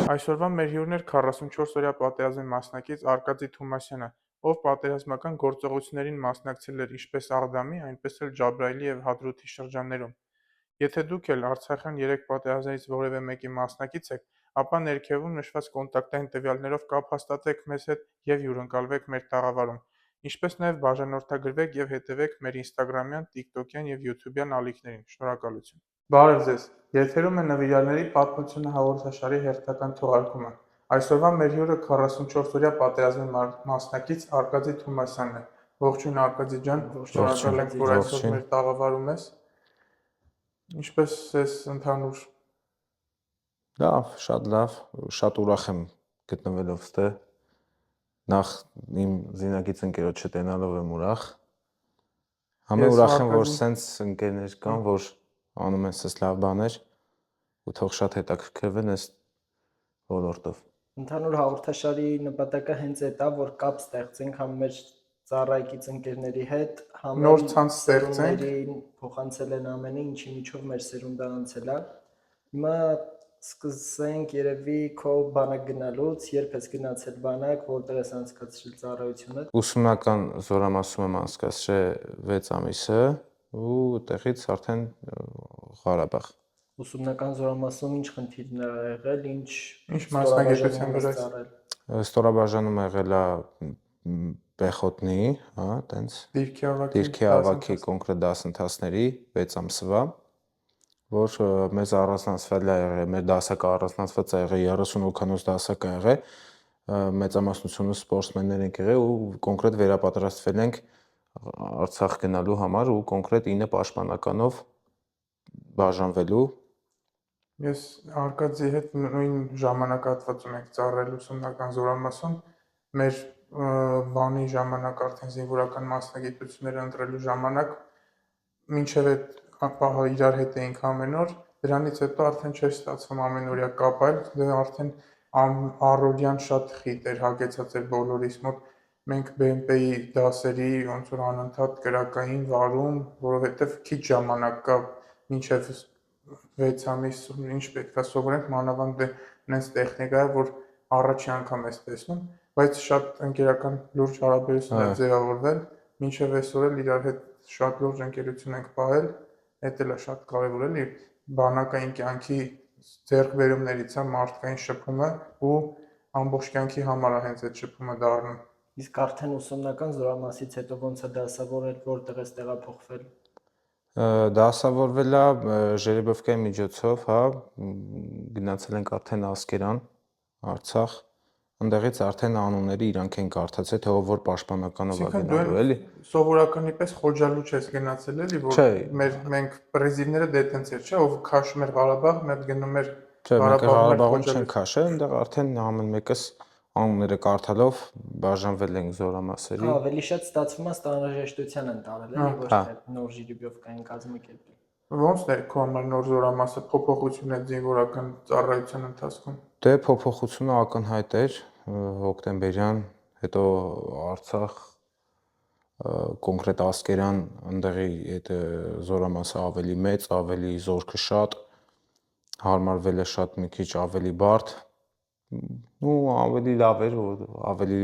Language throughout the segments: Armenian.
Այսօրվա մեր հյուրն էր 44-օրյա պատերազմի մասնակից Արկադի Թումասյանը, ով պատերազմական գործողություններին մասնակցել էր ինչպես Աղդամի, այնպես էլ Ջաբրայելի և Հադրութի շրջաններում։ Եթե դուք էլ Արցախյան 3 պատերազմներից որևէ մեկի մասնակից եք, ապա ներքևում նշված կոնտակտային տվյալներով կապ հաստատեք մեզ հետ և հյուրընկալվեք մեր տաղավարում, ինչպես նաև բաժանորդագրվեք և հետևեք մեր ինստագրամյան, տիկտոկյան և յութուբյան ալիքներին։ Շնորհակալություն։ Բարև ձեզ։ Եթերում է Նվիրյալների պատմությունը հաղորդաշարի հերթական թողարկումը։ Այսօրվա մեր հյուրը 44-օրյա պատերազմի մասնակից Արկադի Թումասյանն է։ Ողջույն Արկադի ջան, շնորհակալ ենք, որ այսօր մեր տաղավարում ես։ Ինչպես ես ընդհանուր։ Լավ, շատ ուրախ եմ գտնվելով ստե։ Նախ իմ զինակից ընկերոջ չտենալով եմ ուրախ։ Համե ուրախ եմ, որ սենց ընկերներ կան, որ անում են սենց լավ բաներ ու թող շատ հետաքրքրվեն այս ոլորտով։ Ընդհանուր հաղորդաշարի նպատակը հենց այդ է, որ կապ ստեղծենք համ մեր ծառայկից ընկերների հետ, համ նոր ցանց ստեղծենք, փոխանցել են ամենը, ինչի միջով մեր սերունդը անցել է։ Հիմա սկսենք երևի քո բանակ գնալուց, երբ ես գնացել բանակ, որտեղ ես անցկացրել ծառայությունը։ Ուսումնական զորամասում եմ անցկացրել 6 ամիսը ու տեղից արդեն Ղարաբաղ։ Ուսումնական զորամասում ինչ խնդիրներ ա եղել, ինչ մասնագիտության վրա ծառայել։ Ստորաբաժանում եղել է պեխոտնի, հա, տենց դիրքի ավագի կոնկրետ դասընթացների 6 ամսվա, որ մեզ առանձնացվել է եղել, մեր դասակը առանձնացված է եղել 30 հոգանոց դասակ է եղել, մեծամասնությունը սպորտսմեններ ենք եղել ու կոնկրետ վերապատրաստվել ենք Արցախ գնալու համար ու կոնկրետ 9 պաշտպանականով բաժանվելու։ Ես Արկադի հետ նույն ժամանակահատվածում ենք ծառայել ուսումնական զորամասում, մեր բանի ժամանակ արդեն զինվորական մասնագիտությունները ընտրելու ժամանակ մինչև այդ պահը իրար հետ էինք ամեն օր, դրանից հետո արդեն չէր ստացվում ամենօրյա կապ, այլ արդեն առօրյան շատ խիտ էր, հագեցած էր բոլորիս մոտ։ Մենք BMP-ի դասերի ոնց որ անընդհատ կրակային վարում, որովհետև քիչ ժամանակ կա մինչև 6 ամիս ինչ պետք է սովորենք, մանավանդ նենց տեխնիկա է, որ առաջին անգամ ես տեսնում, բայց շատ ընկերական լուրջ հարաբերություն է ձևավորվել, մինչև այսօր էլ իրար հետ շատ լուրջ ընկերություն ենք պահել, դա էլ է շատ կարևոր էլի, բանակային կյանքի ձեռքբերումներից է մարդկային շփումը ու ամբողջ կյանքի համար է հենց այդ շփումը դառնում։ Իսկ արդեն ուսումնական զորամասից հետո ոնց է դասավորել, որտեղ ես տեղափոխվել։ Դասավորվել է Ժերեբովկայի միջոցով, հա, գնացել ենք արդեն Ասկերան, Արցախ, այնտեղից արդեն անունները իրանք են կարդացել, թե ով որ պաշտպանականով է գնալու, էլի։ Սովորականի պես Խոջալու չես գնացել, էլի, որ մենք պրեզիվները դե տենց էր, չէ, ով քաշում էր Ղարաբաղ, մենք գնում էր Ղարաբաղում չեն քաշել, այնտեղ արդեն ամեն մեկս անունները կարդալով բաժանվել ենք զորամասերի։ Ավելի շատ ստացվում է ստանրաժեշտության են տարել, էլի, ոչ թե նոր Ժիրիբովկային կազմակերպել։ Ոնց է քո համար նոր զորամասը փոփոխություն է զինվորական ծառայության ընթացքում։ Դե փոփոխությունը ակնհայտ էր, հոկտեմբերյան, հետո Արցախ, կոնկրետ Ասկերան, այնտեղի այդ զորամասը ավելի մեծ, ավելի զորքը շատ, հարմարվել է շատ մի քիչ ավելի բարդ, ու ավելի լավ էր, ավելի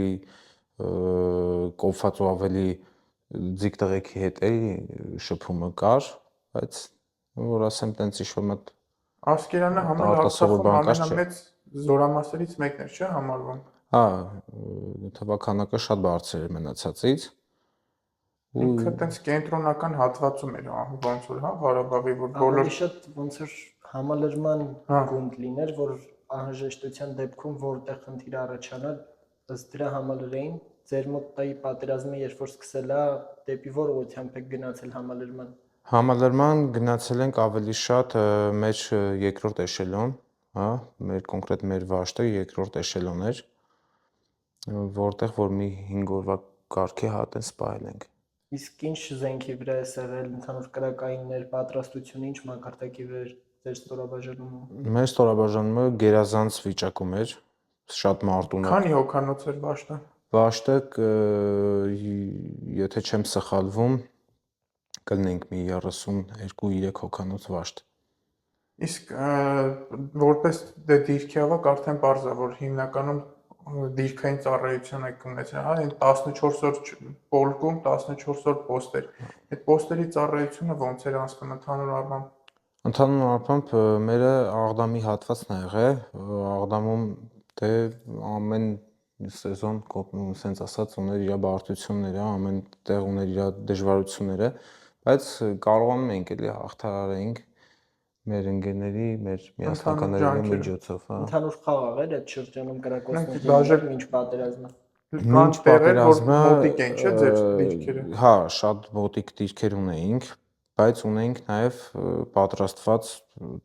կոփված ու ավելի ձիգ տղեկի հետ շփումը կար, բայց որ ասեմ տենց ինչ-որ մոտ Ասկերանը համել Արցախում ամենամեծ զորամասերից մեկն էր, չէ՞, համարվում։ Հա, թվականակը շատ բարձր էր մնացածից։ Ինքը տենց կենտրոնական հատվածում էր, ոնց որ, հա, Ղարաբաղի, որ բոլոր շատ ոնց որ համալրման գունդ լիներ, որ անհրաժեշտության դեպքում որտեղ խնդիր առաջանա, ըստ դրա համալրեին։ Ձեր մոտ պատերազմը երբ որ սկսել է, դեպի որ ուղղությամբ եք գնացել համալրման։ Համալրման գնացել ենք ավելի շատ մեր երկրորդ էշելոն, հա, կոնկրետ մեր վաշտը երկրորդ էշելոն էր, որտեղ որ մի 5 օրվա կարգի հատ սպահել ենք։ Իսկ ինչ զենքի վրա է եղել, ընդհանուր կրակայիններ, պատրաստությունը ինչ մակարդակի վրա ձեր ստորաբաժանումը։ Մեր ստորաբաժանումը գերազանց վիճակում էր, շատ մարտունակ։ Քանի հոգանոց էր վաշտը։ Վաշտը, եթե չեմ սխալվում, կլինենք մի 32-3 հոգանոց վաշտ։ Իսկ որպես դե դիրքի ավակ արդեն պարզ է, որ հիմնականում դիրքային ծառայություն եք ունեցել, հա, այն 14 օր պոլկում, 14 օր պոստեր։ Այդ պոստերի ծառայությունը ո՞նց էր անցնում ընդհանուր առմամբ։ Ընդհանուր առմամբ մերը Աղդամի հատվածն ա եղել, Աղդամում դե ամեն սեզոն սենց ասած ուներ իր բարդությունները, ամեն տեղ ուներ իր դժվարությունները, բայց կարողանում էինք էլի հաղթահարեինք մեր ընկերների, մեր միասնականների միջոցով, հա։ Ընդհանուր խաղ էր այդ շրջանում կրակոցների մինչ պատերազմը։ Մինչ պատերազմը մոտիկ էին, չէ՞, ձեր դիրքերը։ Հա, շատ մոտիկ դիրքեր ունեինք, բայց ունեինք նաև պատրաստված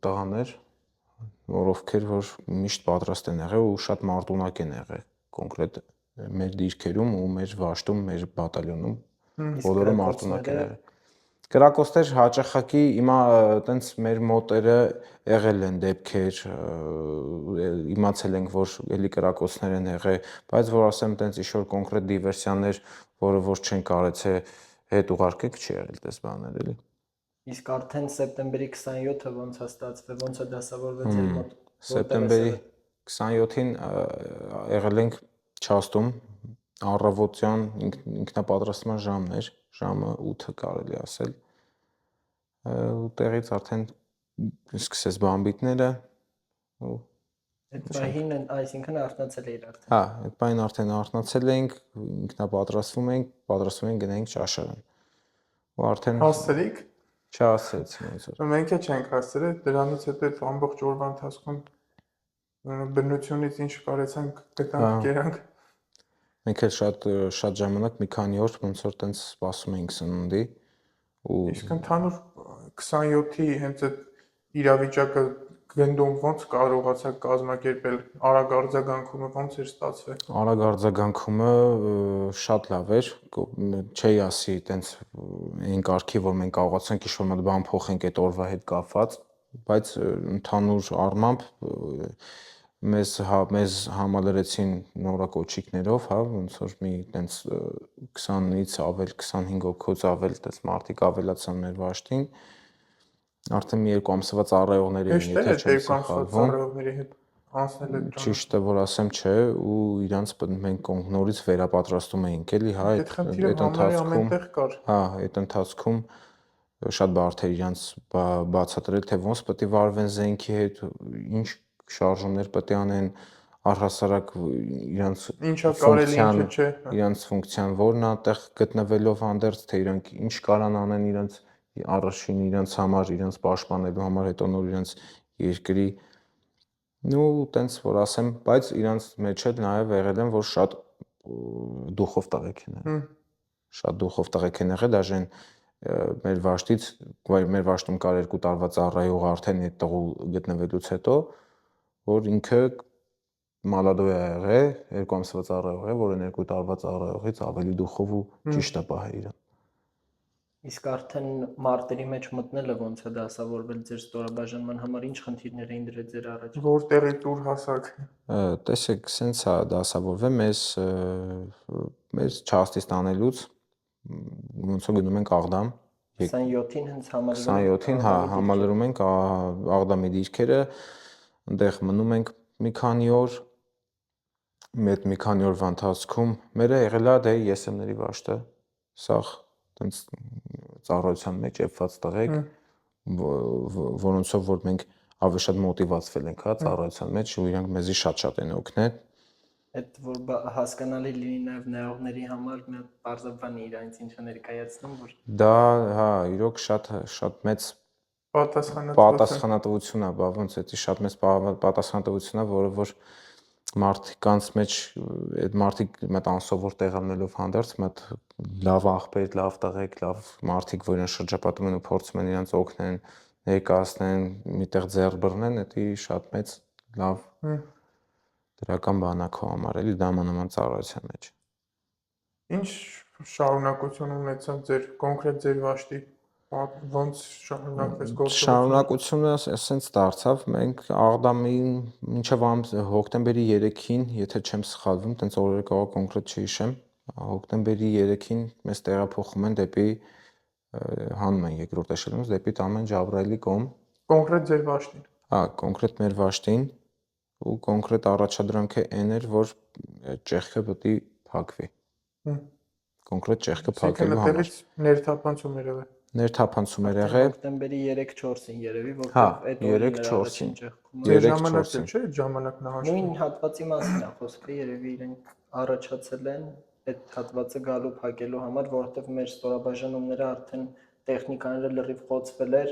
տղաներ, ովքեր որ միշտ պատրաստ են եղել ու շատ մարտունակ են եղել կոնկրետ մեր դիրքերում ու մեր վաշտում, մեր բատալյոնում բոլորը մարտունակ են եղել։ Կրակոցներ հաճախակի հիմա տենց մեր մոտերը եղել են դեպքեր, իմացել ենք, որ էլի կրակոցներ են եղել, բայց որ ասեմ տենց ինչ-որ կոնկրետ դիվերսիաներ, որը որ չեն կարեցե հետ ուղարկեք, չի եղել դες բաներ էլի։ Իսկ արդեն սեպտեմբերի 27-ը ոնց է ստացվել, ոնց է դասավորվել ձեր մոտ։ Սեպտեմբերի 27-ին եղել ենք Չաստում, առավոտյան ինքնապատրաստման ժամն էր, ժամը 8-ը կարելի ասել։ Ու տեղից արդեն սկսեց բամբիտները ու այդ պահին այսինքն արթնացել էիր արդեն։ Հա, այդ պահին արդեն արթնացել էինք, ինքնապատրաստվում էինք գնայինք ճաշարան։ Ու արդեն հասցրիք։ Չհասցրեցին ոնց որ։ Մենք էլ չենք հասցրել, դրանից հետո այդ ամբողջ օրվա ընթացքում բնությունից ինչ կարեցանք գտանք, կերանք։ Մենք էլ շատ ժամանակ մի քանի օր ոնց որ տենց սպասում էինք սնունդի ու Իսկ ընդհանուր 27-ի հենց այդ իրավիճակը գնդում ոնց կարողացաք կազմակերպել, արագ արձագանքումը ոնց էր ստացվել։ Արագ արձագանքումը շատ լավ էր, չի ասի տենց այն կարգի, որ մենք կարողացանք ինչ-որ մի բան փոխենք այդ օրվա հետ կապված, բայց ընդհանուր առմամբ մեզ համալրեցին նորակոչիկներով, հա, ոնց որ մի տենց 20-ից ավել 25 հոգուց ավել տես մարդիկ ավելացան մեր վաշտին։ Արդեն մի երկու ամսվա ծառայողներ էին, եթե չեմ սխալվում։ Ծառայողների հետ անցնել այդ ճանապարհը։ Ճիշտը որ ասեմ, չէ, ու իրանց մենք նորից վերապատրաստում էինք էլի, հա, այդ ընթացքում, հա, այդ ընթացքում շատ բարդ էր իրանց բացատրել, թե ոնց պետք է վարվեն զենքի հետ, ինչ շարժումներ պետք է անեն, առհասարակ իրանց ինչա կարելի, ինչը չէ, իրանց ֆունկցիան որն է այդտեղ գտնվելով հանդերձ, թե իրանք ինչ կարան անեն իրանց առաջին իրանց համար, իրանց պաշտպանելու համար, հետո նոր իրանց երկրի ու տենց որ ասեմ, բայց իրանց մեջ էլ նաև եղել են, որ շատ դուխով տղեկ են։ Շատ դուխով տղեկ են եղել, դաժե մեր վաշտից, մեր վաշտում կար 2 տարվա ծառայող արդեն այդ տղու գտնվելուց հետո, որ ինքը մալադոյ է եղել, 2 ամսվա ծառայող է, որը 2 տարվա ծառայողից ավելի դուխով ու ճիշտ է պահել իրան։ Իսկ արդեն մարտերի մեջ մտնելը ոնց է դասավորվել ձեր ստորաբաժանման համար, ինչ խնդիրներ էին դրել ձեր առաջ։ Որտեղից ուր հասակ։ Տեսեք, սենց է դասավորվել մեզ չհաստից տանելուց ոնց որ գնում ենք Աղդամ 27-ին հենց 27-ին, հա, համալրում ենք Աղդամի դիրքերը, այնտեղ մնում ենք մի քանի օր, մեկ մի քանի օրվա ընթացքում մերը եղել է դե ԵՍՄ-ների վաշտը, սաղ տենց ծառայության մեջ եփված տղեկ, որոնցով որ մենք ավելի շատ մոտիվացվել ենք, հա, ծառայության մեջ, ու իրանք մեզի շատ են օգնել։ Այդ որ հասկանալի լինի նաև նայողների համար, մի հատ բարձրաբան իրանց ինչը ներկայացնում, որ Դա, հա, իրոք շատ մեծ պատասխանատվություն է, բա ոնց էդի շատ մեծ պատասխանատվություն է, որը որ մարդկանց մեջ այդ մարդիկ մտ անսովոր տեղանելով հանդերձ, մտ լավ աղբեր, լավ տղեկ, լավ մարդիկ, որ իրեն շրջապատում են ու փորձում են իրանց օգնեն, ներկայացնեն, միտեղ ձեռ բռնեն, դա շատ մեծ լավ դրական բան է քո համար, էլի դա նման ծառայության մեջ։ Ինչ շարունակություն ունեցավ ձեր կոնկրետ ձեր վաշտի ոնց շարունակվեց գործողությունը։ Շարունակությունը ասենց դարձավ, մենք Աղդամին մինչև հոկտեմբերի 3-ին, եթե չեմ սխալվում, տենց օրերը կարող կոնկրետ չհիշեմ, հոկտեմբերի 3-ին մեզ տեղափոխում են դեպի հանում են երկրորդ էշելոնից դեպի տանում են Ջաբրայելի կողմ, Կոնկրետ ձեր վաշտին։ Հա, կոնկրետ մեր վաշտին ու կոնկրետ առաջադրանքը այն էր, որ ճեղքը պետք է փակվի։ Կոնկրետ ճեղքը փակելու համար։ Այդտեղից ներթափանցում էր եղել։ Ներթափանցում էր եղել։ Հոկտեմբերի 3-4-ին երևի, Հա, որտեղ այդ օրին էր 3-4-ին։ առաջին ճեղքումը։ Ձեր ժամանակն էլ չէ, այդ ժամանակ նա հաշվում։ Նույն հատվածի մասին է խոսքը, երևի իրենք առաջացել են այդ հատվածը գալու փակելու համար, որովհետև մեր ստորաբաժանումները արդեն տեխնիկաները լրիվ խոցվել էր,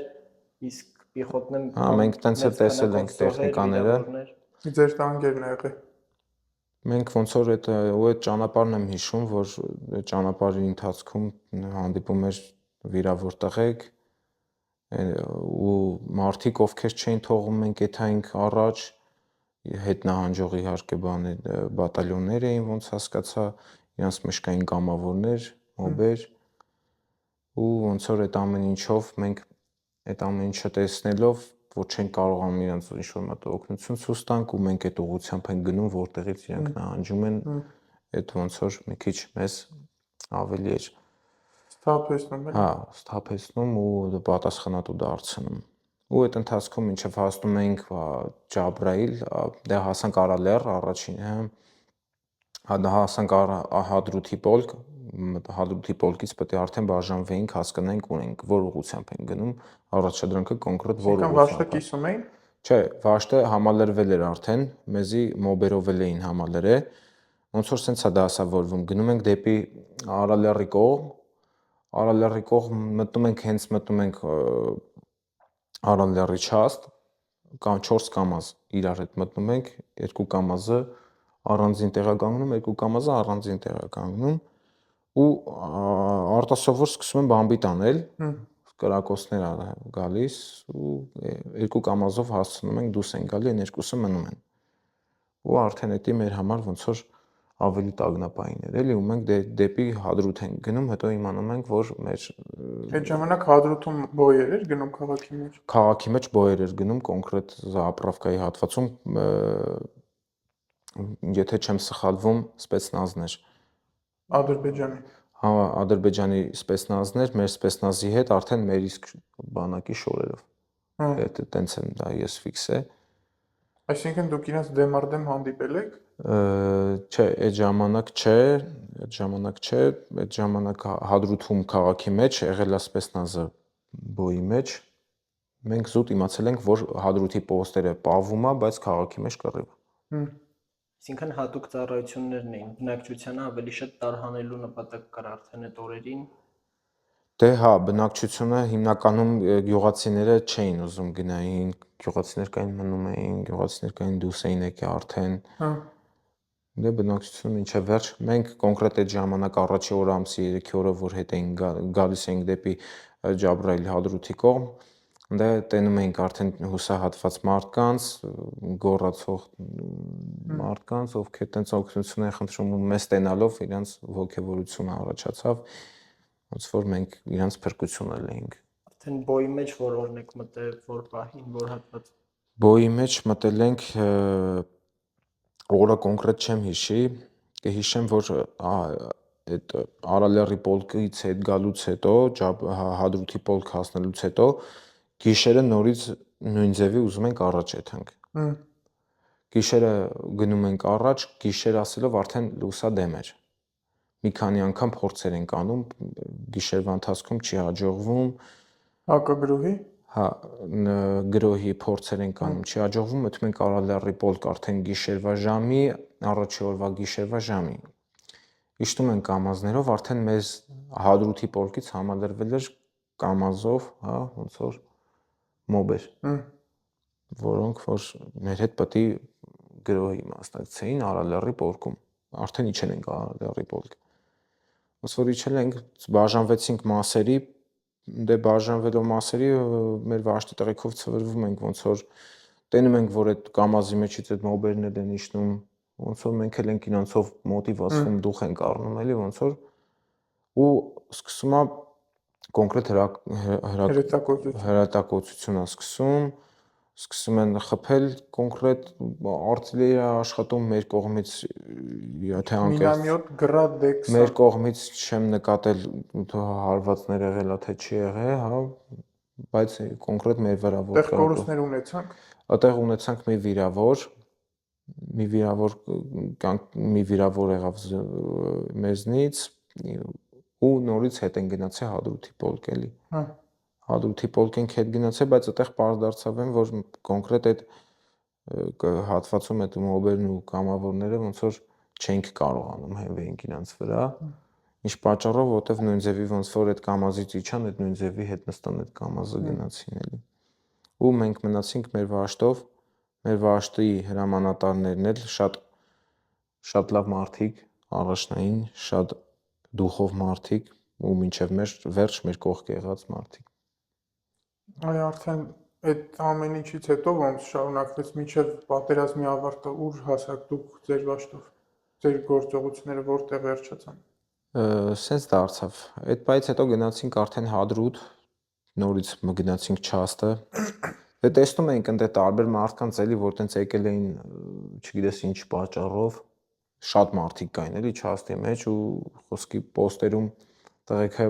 իսկ պիխոտնը Հա, մենք տենց էլ տեսել ենք տեխնիկաները։ Ձեր տանկերն է եղել։ Մենք ոնց որ այդ ճանապարհն եմ հիշում, որ այդ ճանապարհի ընթացքում հանդիպում էր վիրավոր տղեկ ու մարդիկ, ովքեր չէին թողում մենք եթայինք առաջ, հետ նահանջող իհարկե բատալյոններ էին, ոնց հասկացա, իրանց մեջ կային կամավորներ, մոբեր ու ոնց որ այդ ամեն ինչով մենք այդ ամեն ինչը տեսնելով, որ չեն կարողանում իրանց ինչ-որ մոտ օգնություն ցույց տանք ու մենք այդ ուղղությամբ ենք գնում, որտեղից իրանք նահանջում են, այդ ոնց որ մի քիչ մեզ ավելի էր Սթափեցնում հա, սթափեցնում ու պատասխանատու դարձնում։ Ու այդ ընթացքում ինչեվ հասնում էինք Ջաբրայիլ, դե հասանք Արալիար առաջինը, հասանք Հադրութի պոլկ, Հադրութի պոլկից պետք է արդեն բաժանվեինք, հասկանայինք ունենք որ ուղղությամբ ենք գնում, առաջադրանքը կոնկրետ որ ուղղությամբ։ Վաշտը կիսում էին։ Չէ, վաշտը համալրվել էր արդեն, մեզի մոբերով էին համալրել, ոնց որ սենց է դասավորվում, գնում ենք դեպի Արալիարի կողմ, մտնում ենք հենց մտնում ենք Արալիարի չաստ, կամ 4 կամազ իրար հետ մտնում ենք, երկու կամազը առանձին տեղ է կանգնում, երկու կամազը առանձին տեղ է կանգնում ու արտասովոր սկսում են բամբիտ անել, կրակոցներ գալիս ու երկու կամազով հասցնում ենք դուրս են գալի, այն երկուսը մնում են։ Ու արդեն դա մեր համար ոնց որ ավելի տագնապային էր, էլի ու մենք դեպի Հադրութ ենք գնում, հետո իմանում ենք, որ մեր Այդ ժամանակ Հադրութում բոյեր էր գնում քաղաքի մեջ։ Քաղաքի մեջ բոյեր էր գնում կոնկրետ Զապրավկայի հատվածում, եթե չեմ սխալվում, սպեցնազներ։ Ադրբեջանի։ Հա, Ադրբեջանի սպեցնազներ, մեր սպեցնազի հետ արդեն մեր իսկ բանակի շորերով։ Դա տենց եմ դա ես ֆիքսե։ Այսինքն դուք իրենց դեմարդեմ հանդիպել եք։ Չէ, այդ ժամանակ չէ, այդ ժամանակ Հադրութում քաղաքի մեջ եղել է սպեցնազը բոյի մեջ։ Մենք զուտ իմացել ենք, որ Հադրութի պոստերը պահվում է, բայց քաղաքի մեջ կռիվ։ Այսինքն հատուկ ծառայություններն էին, բնակչությանը ավելի շատ տարհանելու նպատակ կար արդեն այդ օրերին։ Դե հա, բնակչությունը հիմնականում գյուղացիները չէին ուզում գնային, գյուղացիներ կային մնում էին, գյուղացիներ կային դուրս էին եկել արդեն։ Դե բնակչությունը ինչա վերջ, մենք կոնկրետ այդ ժամանակ առաջի օրը ամսի 3-ի օրը որ հետ էին գալիս էինք դեպի Ջաբրայիլ Հադրութի կողմ, դե տենում էինք արդեն հուսահատված մարդկանց, գոռացող մարդկանց, ովքեր տենց օգնություն են խնդրում ու մեզ տենալով իրանց ոգևորությունը առաջացավ, ոնց որ մենք իրանց փրկություն էինք։ Արդեն բոյի մեջ որ օրն եք մտել, որ պահին, որ հատված։ Բոյի մեջ մտել ենք օրը կոնկրետ չեմ հիշի, կհիշեմ, որ այդ Արալիարի պոլկից հետ գալուց հետո, Հադրութի պոլկ հասնելուց հետո գիշերը նորից նույն ձևի ուզում ենք առաջ եթանք։ Գիշերը գնում ենք առաջ, գիշեր ասելով արդեն լուսադեմ էր։ Մի քանի անգամ փորձեր ենք անում, գիշերվա ընթացքում չի հաջողվում։ Հակագրոհի։ Հա, գրոհի փորձեր ենք անում, չի հաջողվում, մտնում ենք Արալիարի պոլկ արդեն գիշերվա ժամի, առաջի օրվա գիշերվա ժամի։ Իջնում ենք կամազներով, արդեն մեզ Հադրութի պոլկից համալրվել էր կամազով, հա, ոնց որ մոբեր, որոնք որ մեր հետ պետք է գրոհի մասնակցեին Արալիարի պոլկում, արդեն իջել ենք Արալիարի պոլկ։ Ոնց որ իջել ենք, բաժանվեցինք մասերի, դե բաժանվելով մասերի մեր վաշտի տեղեքով ծվրվում ենք, ոնց որ տենում ենք, որ այդ կամազի մեջից այդ մոբերն են իջնում, ոնց որ մենք էլ ենք իրանցով մոտիվացվում, դուխ ենք առնում, էլի ոնց որ ու սկսում է կոնկրետ հրատակոծություն է սկսում են խփել կոնկրետ արտիլերիա աշխատում մեր կողմից, եթե անկեղծ մինամյոտ գրադ դեքսա մեր կողմից չեմ նկատել հարվածներ եղել, թե չի եղել, հա, բայց կոնկրետ մեր վրա որ Այդտեղ կորուստներ ունեցանք։ Այդտեղ ունեցանք մի վիրավոր եղավ մեզնից ու նորից հետ են գնացել Հադրութի պոլկ էլի։ Հադրութի պոլկենք հետ գնացել, բայց այդտեղ պարզ դարձավ որ կոնկրետ այդ հատվածում այդ մոբերն ու կամավորները ոնց որ չենք կարողանում հենվեինք իրանց վրա։ Ինչ պատճառով, որտեվ նույն ձևի ոնց որ այդ կամազից իջան, այդ նույն ձևի հետ նստան այդ կամազը գնացին էլի։ Ու մենք մնացինք մեր վաշտով, մեր վաշտի հրամանատարներն էլ շատ լավ մարդիկ, առաջնային, շատ դուխով մարդիկ ու մինչև մեր վերջ մեր կողք եղած մարդիկ։ Այ արդեն այդ ամեն ինչից հետո ոնց շարունակվեց մինչև պատերազմի ավարտը, ուր հասաք դուք ձեր վաշտով, ձեր գործողությունները որտեղ վերջացան։ Սենց դարձավ։ Այդ բայց հետո գնացինք արդեն Հադրութ, նորից գնացինք Չաստը։ Դե տեսնում էինք ընդ տարբեր մարդկանց էլի, որ տենց եկել էին, չգիտես ինչ պատճառով, շատ մարդիկ կային էլի Չաստի մեջ ու խոսքի պոստերում տղեկը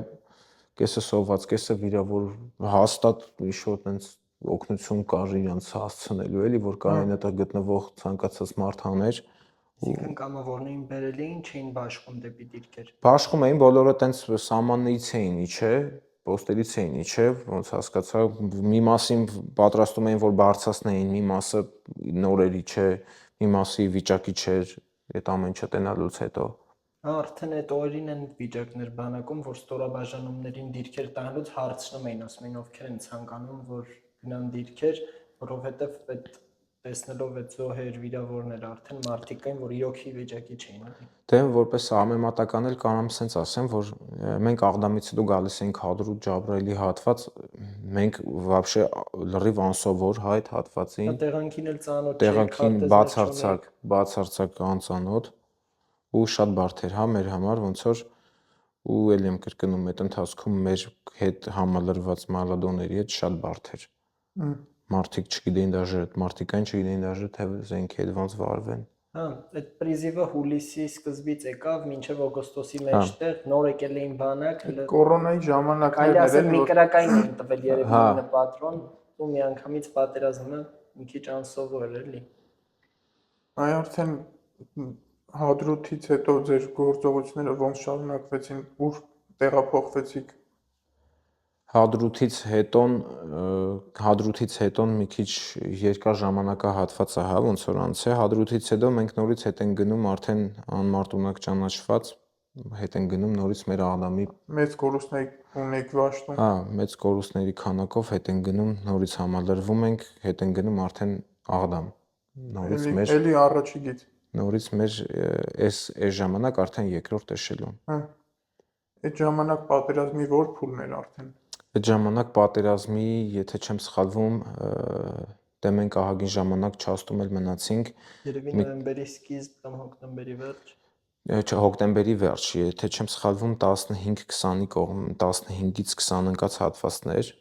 կեսը սոված, կեսը վիրավոր, հաստատ ինչ-որ տենց օգնություն կար իրանց հասցնելու էլի, որ կարային այդտեղ գտնվող ցանկացած մարդ հաներ։ Այսինքն կամավորներին բերել էին, չէին բաշխում դեպի դիրքեր։ Բաշխում էին, բոլորը տենց սահմանից էին իջե, պոստերից էին իջե, ոնց հասկացա, մի մասին պատրաստում էին, որ բարձրացնեին, մի մասը նորերի չէ, մի մասի վիճակի չէր, այդ ամեն ինչը տենալուց հետո։ Արդեն այդ օրերին են վիճակներ բանակում, որ ստորաբաժանումներին դիրքեր տանելուց հարցնում էին, ասում էին ովքեր են ցանկանում, որ գնան դիրքեր, որովհետև այդ տեսնելով այդ զոհեր, վիրավորներ արդեն մարդիկ կային, որ իրոքի վիճակի չէին էլի։ Դե որպես համեմատական էլ կարամ սենց ասեմ, որ մենք Աղդամից հետո գալիս էինք Հադրութ Ջաբրայելի հատված, մենք вообще լրիվ անսովոր այդ հատվածին, Տեղանքին էլ ծանոթ չէ, տեղանքին բացարձակ անծանոթ ու շատ բարդ էր, հա, մեր համար ոնց որ ու ելի եմ կրկնում, այդ ընթացքում մեր հետ համալրված մալադոների հետ շատ բարդ էր։ Մարդիկ չգիտեին դաժե, մարդիկային չգիտեին դաժե թե զենքի հետ ոնց վարվեն։ Հա, այդ պրիզիվը հուլիսի սկզբից եկավ, մինչև օգոստոսի մեջտեղ նոր եկել էին բանակ, կորոնայի ժամանակներն էր, էր, մի կրակային էին տվել երևի նույնը պատրոն, ու միանգամից պատերազմը մի քիչ անսովոր էր էլի։ այ արդեն Հադրութից հետո ձեր գործողությունները ոնց շարունակվեցին, ուր տեղափոխվեցիք։ Հադրութից հետոն մի քիչ երկար ժամանակահատված է, հա, ոնց որ անց է։ Հադրութից հետո մենք նորից հետ ենք գնում արդեն անմարտունակ ճանաչված, հետ ենք գնում նորից մեր Աղդամի մեծ կորուստներ ունեիք վաշտում։ Հա, մեծ կորուստների քանակով հետ ենք գնում, նորից համալրվում ենք, հետ ենք գնում արդեն Աղդամ։ Նորից մեր Էլի առաջիգից։ Նորից մեր այս ժամանակ արդեն երկրորդ էշելոն։ Հա։ Այդ ժամանակ պատերազմի որ փուլն էր արդեն։ Այդ ժամանակ պատերազմի, եթե չեմ սխալվում, դե մենք ահագին ժամանակ Չաստում էլ մնացինք։ Երևի նոյեմբերի սկիզբ կամ հոկտեմբերի վերջ։ Չէ, հոկտեմբերի վերջ, եթե չեմ սխալվում 15-20-ի կողմ 15-ից 20 ընկած հատվածներ,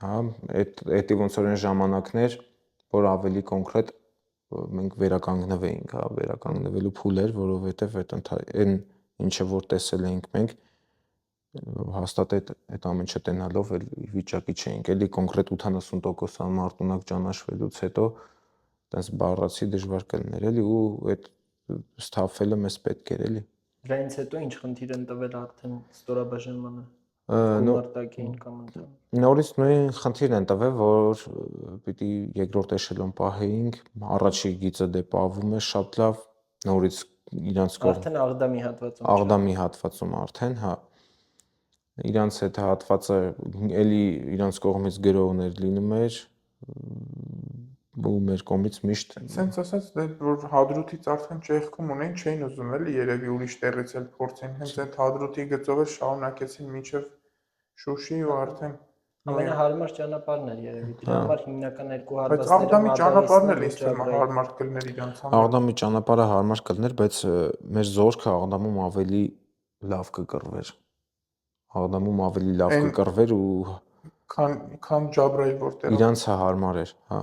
հա, այդ ոնց որ այն ժամանակներ, որ ավելի կոնկրետ մենք վերականգնվեինք, հա, վերականգնվելու փուլ էր, որովհետև այն ինչը որ տեսել էինք մենք հաստատ այդ ամեն ինչը տենալով էլ վիճակի չէինք, էլի կոնկրետ 80% անմարտունակ ճանաչվելուց հետո տես բառացի դժվար կլներ էլի ու այդ սթափվելը մեզ պետք էր էլի։ Դրանից հետո ինչ խնդիր են տվել արդեն ստորաբաժանմանը։ Նորից նույն խնդիրն են տվել, որ պիտի երկրորդ էշելոն պահեինք, առաջի գիծը դե պահվում է շատ լավ, նորից իրանց արդեն Աղդամի հատվածում արդեն, հա։ Իրանց այդ հատվածը էլի իրանց կողմից գրոհներ լինում էր ու մեր կողմից միշտ Սենց ասած, դե որ Հադրութից արդեն ճեղքում ունեն, չէին ուզում էլի երևի ուրիշ տեղից էլ փորձեն, հենց այդ Հադրութի գծով շարունակեցին մինչև Շուշի ու արդեն ամենահարմար ճանապարհն էր երևի, դրա համար հիմնական երկու բայց Աղդամի ճանապարհն էլ հարմար կլներ, բայց մեր զորքը Աղդամում ավելի լավ կկռվեր։ Աղդամում ավելի լավ կկռվեր ու քան Ջաբրայել որտեղ իրանց հարմար էր, հա։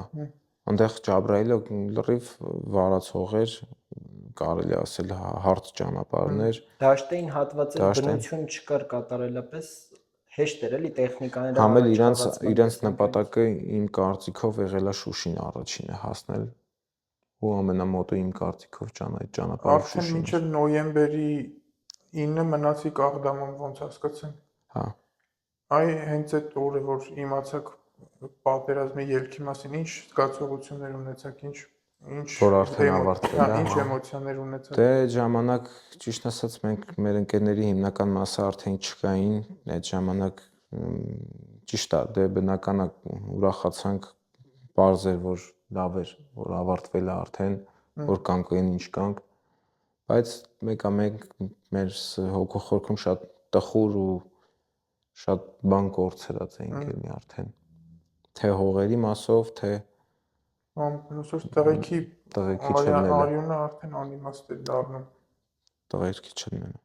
Այնտեղ Ջաբրայելը լրիվ վարացող էր, կարելի ասել հարթ ճանապարհներ։ Դաշտային հատվածը բնություն չկար կատարելապես, հեշտ էր էլի տեխնիկաները Համ էլ առաջ իրենց նպատակը իմ կարծիքով եղել է Շուշին առաջինը հասնել ու ամենամոտը իմ կարծիքով այդ ճանապարհով Արդեն Շուշին։ մինչև նոյեմբերի 9-ը մնացի Աղդամում, ոնց հասկացեմ։ Հա։ Այ հենց այդ օրը, որ իմացաք պատերազմի ելքի մասին, ինչ զգացողություններ ունեցաք, ինչ Որ արդեն ավարտվել է, ինչ հա։ էմոցիաներ ունեցաք։ Դե այդ ժամանակ ճիշտ ասած մենք մեր ընկերների հիմնական մասը արդեն չկային, այդ ժամանակ ճիշտ է, դե բնական է ուրախացանք, բարձ էր որ լավ էր, որ ավարտվել է արդեն, որ կանք այն ինչ կանք, բայց մեկ մեր հոգոխորքում շատ տխուր ու շատ բան կորցրած էինք էլի արդեն, թե հողերի մասով, թե Ամենուր տղեկի չլնելը։ արյունը արդեն անիմաստ է դառնում։ Տղերքի չլնելը։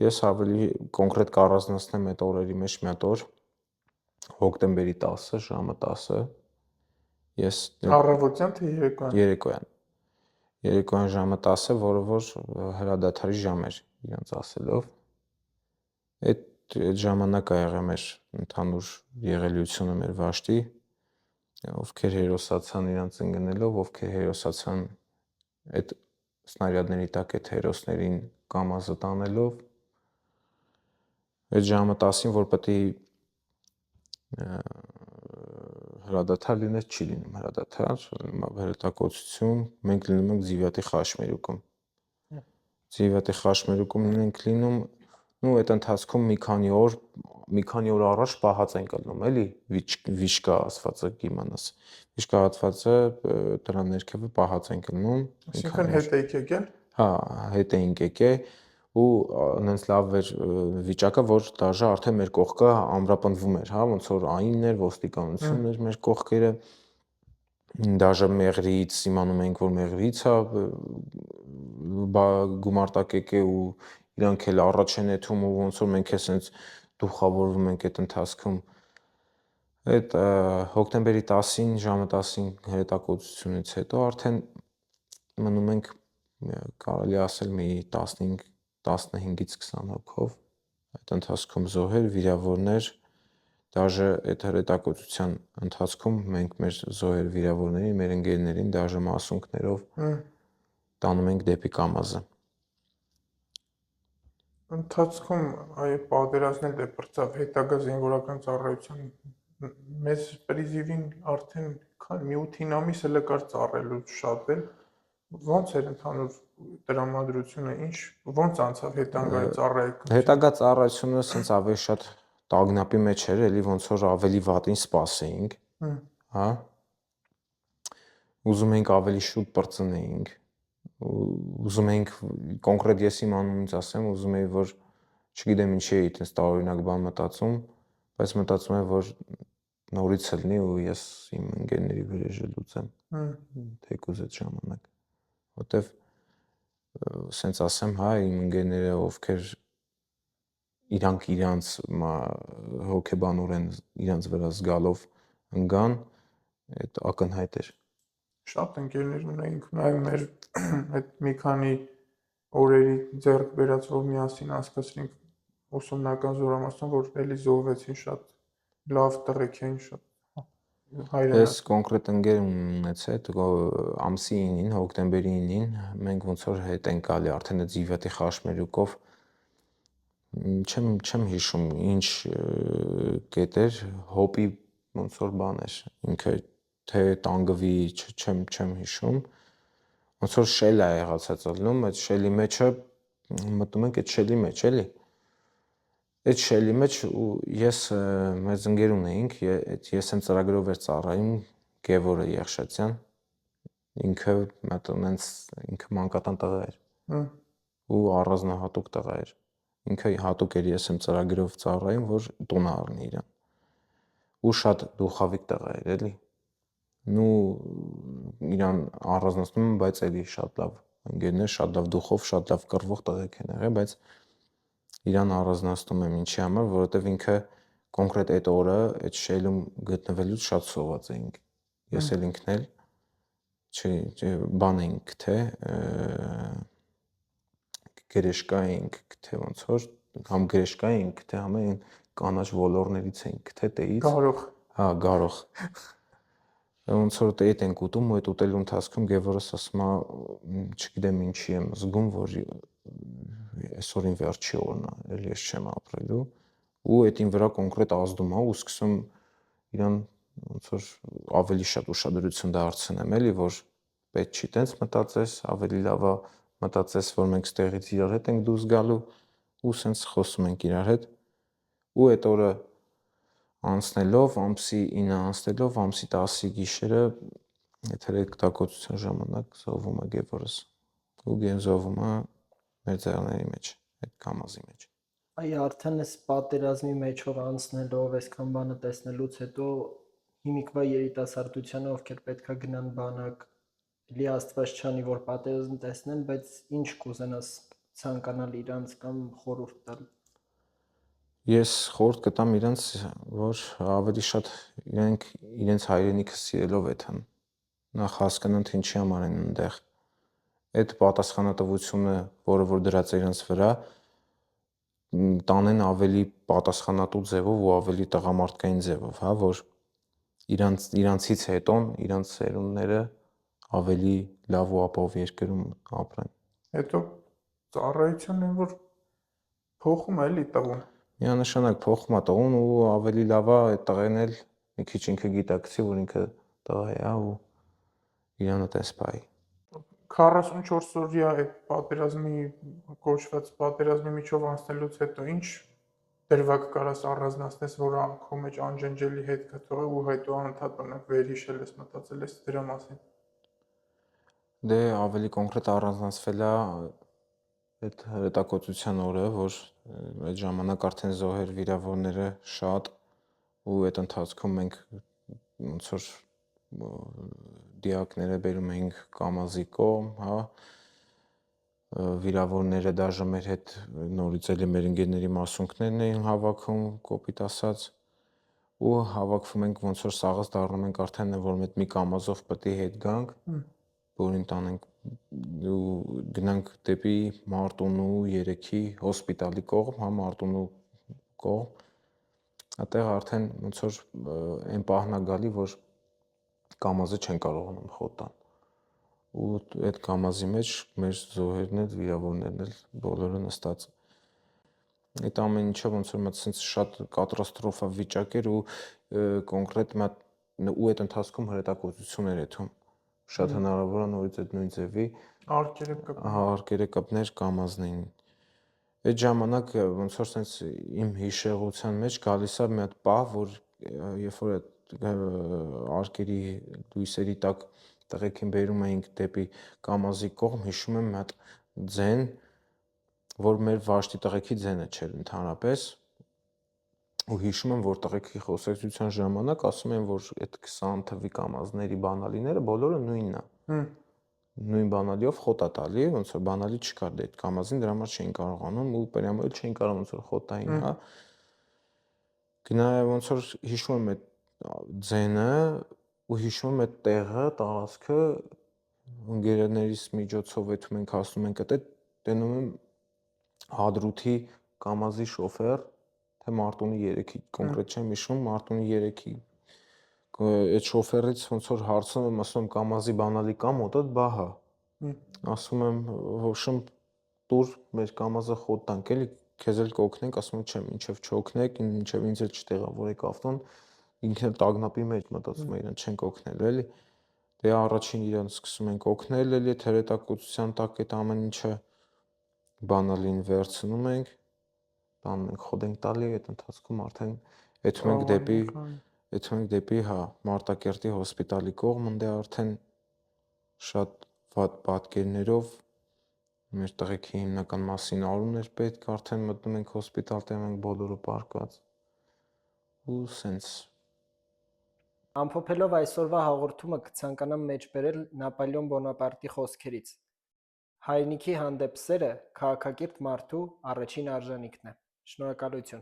Ես ավելի կոնկրետ կառանձնացնեմ այդ օրերի մեջ մի հատ օր, հոկտեմբերի 10-ը ժամը 10-ը, ես Առավոտյան թե երեկոյան։ Երեկոյան ժամը 10-ը, որը որ հրադադարի ժամ էր իրենց ասելով։ Այդ ժամանակը եղել մեր ընդհանուր եղելությունը մեր վաշտի, ովքեր հերոսացան իրանց ընկնելով, ովքեր հերոսացան այդ սնարյադների տակ այդ հերոսներին կամազը տանելով, այդ ժամը 10-ին, որ պետք է հրադադար լիներ, չի լինում հրադադար, հերետակոծություն, մենք լինում ենք Զիվյատի խաշմերուկում։ Զիվյատի խաշմերուկումն ենք լինում, ու այդ ընթացքում մի քանի օր առաջ պահած ենք ելնում, էլի, վիշկա ասվածը կիմանաս։ Վիշկա հատվածը դրա ներքևը պահած ենք ելնում։ Այսինքն հետ եք եկել։ Հա, հետ էինք եկել ու այնց լավ էր վիճակը, որ դաժե արդեն մեր կողքը ամրապնդվում էր, հա, ոնց որ այնն էր, ոստիկանությունն էր մեր կողքերը, դաժե մեղրից իմանում ենք, որ մեղրից է գումարտակ եկե ու իրանք էլ առաջ են եթում ու ոնց որ մենք էլ սենց դուխավորվում ենք այդ ընթացքում։ Այդ հոկտեմբերի 10-ին ժամը 10-ին հերետակոծությունից հետո արդեն մնում ենք, կարելի ասել մի 15-ից 20 հոգով, այդ ընթացքում զոհեր, վիրավորներ, դաժե այդ հերետակոծության ընթացքում մենք մեր զոհեր վիրավորներին, մեր ընկերներին դաժե մասունքներով տանում ենք դեպի Կամազը։ Ընթացքում այ պատերազմն էլ դեպրծավ հետագա զինվորական ծառայության մեզ պրիզիվին արդեն մի 8-9 ամիս էլ կար ծառայելու շատ էլ ոնց էր ընդհանուր տրամադրությունը ոնց անցավ հետագա ծառայությունը հետագա ծառայությունը սենց ավելի շատ տագնապի մեջ էր էլի ոնց որ ավելի վատին սպասեինք հա ուզում էինք ավելի շուտ պրծնեինք ուզում էինք կոնկրետ ես իմ անունից ասեմ ուզում էի որ չգիտեմ ինչի էի այդպես տարօրինակ բան մտածում բայց մտածում եմ որ նորից լինի ու ես իմ ընկերների վրեժը լուծեմ թեկուզ այդ ժամանակ որտեվ սենց ասեմ հա իմ ընկերները ովքեր իրանց հոգեբանորեն իրանց վրա զգալով ընկան այդ ակնհայտ էր շատ ընկերներ ունեինք նաև մեր այդ մի քանի օրերի ձեռք բերած որ միասին անցկացրինք ուսումնական զորամասում որ էլի զոհվեցին շատ լավ տղեկ էին շատ Ես կոնկրետ ընկեր ունեցա ամսի 9-ին, հոկտեմբերի 9-ին մենք ոնց որ հետ ենք գալի արդեն այդ Զիվյատի խաշմերուկով չեմ հիշում ինչ կետ էր հոպի ոնց որ բան էր ինքը թե տանգվի չեմ հիշում ոնց որ շել է եղածած ալնում այդ շելի մեջը մտնում ենք այդ շելի մեջ էլի այդ շելի մեջ ու ես մեծ ընկեր ունեինք ես եմ ծրագրով էր ծառայում Գևորը Եղշացյան ինքը մտոնենց ինքը մանկատան տղա էր ու առանձնահատուկ տղա էր ինքը հատուկ էր ես եմ ծրագրով ծառայում որ տուն առնի իրան ու շատ դուխավիկ տղա էր էլի նու իրան առանձնացնում եմ բայց էլի շատ լավ ընկերներ շատ լավ դուխով շատ լավ կռվող տղեկ են եղել բայց իրան առանձնացնում եմ ինչի համար որովհետև ինքը կոնկրետ այդ օրը այդ շելում գտնվելուց շատ սոված էինք ես էլ ինքն էլ բան էինք թե գրեշկա էինք թե ոնց որ համ գրեշկա էինք թե համ կանաչ ոլորներից ենք, թե տեից։ Կարող։ Հա, գարող։ Ոնց որ այդ ենք ուտում ու այդ ուտելու ընթացքում Գևորգս ասում է, չգիտեմ ինչի եմ զգում, որ այսօրին վերջի օրն է, էլի ես չեմ ապրելու ու այդին վրա կոնկրետ ազդում է ու սկսում իրան ոնց որ ավելի շատ ուշադրություն դարձնեմ, էլի որ պետք չի տենց մտածես, ավելի լավ է մտածես, որ մենք ստեղից իրար հետ ենք դուրս գալու ու սենց խոսում ենք իրար հետ ու այդ օրը անցնելով, ամսի 9 անցնելով, ամսի 10-ի գիշերը թերեկտակոծության ժամանակ զոհվում է Գևորգս ու զոհվում է մեր ձեռների մեջ, այդ կամազի մեջ։ Այ արդեն այս պատերազմի մեջով անցնելով, այսքան բանը տեսնելուց հետո հիմիկվա երիտասարդությանը, ովքեր պետքա գնան բանակ, լի Աստված չանի, որ պատերազմ տեսնեն, բայց ինչ կուզենաս ցանկանալ իրանց կամ խորհուրդ տալ։ Ես խորհուրդ կտամ իրենց, որ ավելի շատ իրենց հայրենիքը սիրելով էթան։ Նախ հասկանան, թե ինչի համար են այնտեղ։ Այդ պատասխանատվությունը, որը որ դրած է իրենց վրա, տանեն ավելի պատասխանատու ձևով ու ավելի տղամարդկային ձևով, հա, որ իրանցից հետոն իրանց սերունդները ավելի լավ ու ապահով երկրում ապրեն։ Հետո ծառայությունն է, որ փոխում է էլի տղուն։ Միանշանակ փոխում է տղուն ու ավելի լավ է այդ տղեն էլ մի քիչ ինքը գիտակցի, որ ինքը տղա է, հա, ու իրանը տես պահի։ 44 օրյա այդ պատերազմի կոչված պատերազմի միջով անցնելուց հետո ինչ դրվագ կարաս առանձնացնես, որ քո մեջ անջնջելի հետ կա թողել ու հետո անընդհատ վերհիշել ես, մտածել ես դրա մասին։ Դե ավելի կոնկրետ առանձնացվել է այդ հրետակոծության օրը, որ այդ ժամանակ արդեն զոհեր վիրավորները շատ ու այդ ընթացքում մենք ոնց որ դիակները բերում էինք կամազի կողմ, հա, վիրավորները դաժե մեր հետ նորից էլի մեր ընկերների մասունքներն էին հավաքում, կոպիտ ասած, ու հավաքվում ենք ոնց որ սաղս դառնում ենք արդեն, որ մեկ մի կամազով պետք է հետ գանք, որին տանենք ու գնանք դեպի Մարտունու 3-ի հոսպիտալի կողմ, հա, Մարտունու կողմ, այդտեղ արդեն ոնց որ այն պահն է գալի, որ կամազը չեն կարողանում խոտ տան ու այդ կամազի մեջ մեր զոհերն էլ, վիրավորներն էլ բոլորը նստած։ Այդ ամեն ինչը ոնց որ մտ սենց շատ կատաստրոֆա վիճակ էր ու կոնկրետ մտ ու այդ ընթացքում հրետակոծություն էր եթում։ Շատ հնարավոր է նորից այդ նույն ձևի արկերը կպներ կամազներին։ Այդ ժամանակ ոնց որ սենց իմ հիշողության մեջ գալիս է մի հատ պահ, որ երբ որ արկերի լույսերի տակ տղեկին բերում էինք դեպի կամազի կողմ, հիշում եմ մի հատ ձեն, որ մեր վաշտի տղեկի ձենը չէր ընդհանրապես ու հիշում եմ, որ տղեկի խոսակցության ժամանակ ասում են, որ այդ 20 թվի կամազների բանալիները բոլորը նույնն է։ Նույն բանալիով խոտ է տալի, ոնց որ բանալի չկար դե այդ կամազին, դրա համար չէին կարողանում ու պրյամը էլ չէին կարող ոնց որ խոտ տային, հա։ Գնա ոնց որ հիշում եմ այդ ձենը ու հիշում եմ այդ տեղը, տարածքը ընկերներիս միջոցով էթում ենք հասնում ենք այդ տենում եմ Հադրութի կամազի շոֆեր, թե Մարտունի 3-ի, կոնկրետ չեմ հիշում, Մարտունի 3-ի այդ շոֆերից ոնց որ հարցնում եմ, ասում եմ կամազի բանալի կա մոտդ, բա հա։ Ասում եմ, հոշմ տուր մեր կամազը խոտ տանք էլի, քեզ էլ կօգնենք, ասում եմ չեմ, ինչև չօգնեք, ինչև ինձ էլ չտեղավորեք ավտոն, ինքն էլ տագնապի մեջ մտածում է իրեն չենք օգնելու էլի։ Դե առաջին իրան սկսում ենք օգնել էլի, հրետակոծության տակ այդ ամեն ինչը բանալին վերցնում ենք, տանում ենք խոտ ենք տալի, այդ ընթացքում արդեն եթում ենք դեպի, հա, Մարտակերտի հոսպիտալի կողմ, ընդ արդեն շատ վատ պատկերներով մեր տղեկի հիմնական մասին արուն էր պետք, արդեն մտնում ենք հոսպիտալ, տեղ ենք բոլորը պարկած ու սենց։ Ամփոփելով այսօրվա հաղորդումը կցանկանամ մեջբերել Նապոլեոն Բոնապարտի խոսքերից. հայրենիքի հանդեպ սերը քաղաքակիրթ մարդու առաջին արժանինքն է։ Շնորհակալություն։